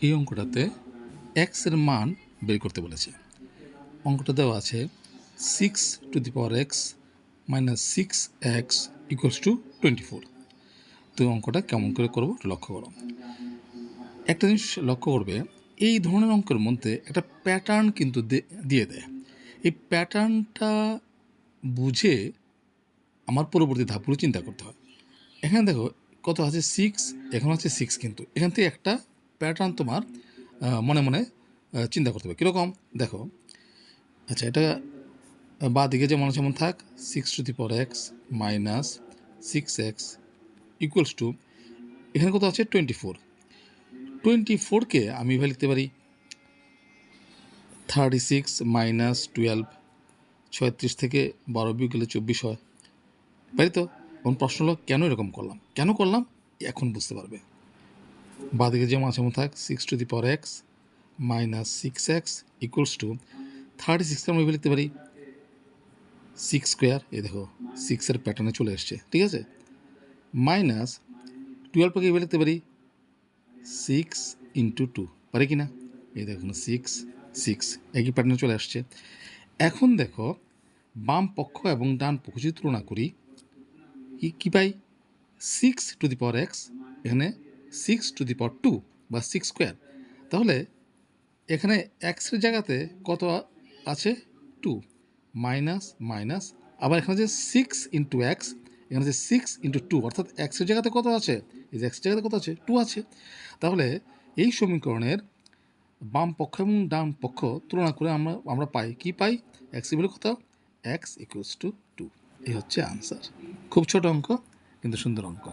এই অঙ্কটাতে এক্স এর মান বের করতে বলেছে। অঙ্কটা দেওয়া আছে 6x minus 6x equals to 24। তো অঙ্কটা কেমন করে করবো লক্ষ্য করো। একটা জিনিস লক্ষ্য করবে, এই ধরনের অঙ্কের মধ্যে একটা প্যাটার্ন কিন্তু দিয়ে দেয়। এই প্যাটার্নটা বুঝে আমার পরবর্তী ধাপগুলো চিন্তা করতে হয়। এখানে দেখো কত আছে 6, এখানে আছে 6, কিন্তু এখান থেকে একটা প্যাটার্ন তোমার মনে মনে চিন্তা করতে হবে। কীরকম দেখো, আচ্ছা এটা বা দিকে যেমন আছে যেমন থাক, 6x minus 6x equals to, এখানে কত আছে 24। 24কে আমি এভাবে লিখতে পারি 36 মাইনাস 12, 36 থেকে 12 বিয়োগ গেলে 24 হয়, তাই তো? এখন প্রশ্ন হলো কেন এরকম করলাম, এখন বুঝতে পারবে। বাদিকে যেমন আছে যেমন থাক 6x minus 6x equals to 36কে আমরা লিখতে পারি 6 স্কোয়ার, এই দেখো 6-এর প্যাটার্নে চলে এসছে, ঠিক আছে, মাইনাস 12কে লিখতে পারি 6 ইন্টু 2, পারি কি না? এই দেখুন 6 একই প্যাটার্নে চলে আসছে। এখন দেখো বাম পক্ষ এবং ডান পক্ষ যদি তুলনা করি, কী পাই? 6x, এখানে 6^2 বা 6 স্কোয়ার। তাহলে এখানে এক্সের জায়গাতে কত আছে? 2, মাইনাস মাইনাস, আবার এখানে যে 6 ইন্টু এক্স, এখানে যে 6 ইন্টু 2, অর্থাৎ এক্সের জায়গাতে কত আছে? এই যে এক্সের জায়গাতে কত আছে? 2 আছে। তাহলে এই সমীকরণের বাম পক্ষ এবং ডান পক্ষ তুলনা করে আমরা পাই, কি পাই? এক্স ইকুয়াল কত? X equals to 2। এই হচ্ছে আনসার। খুব ছোট অঙ্ক কিন্তু সুন্দর অঙ্ক।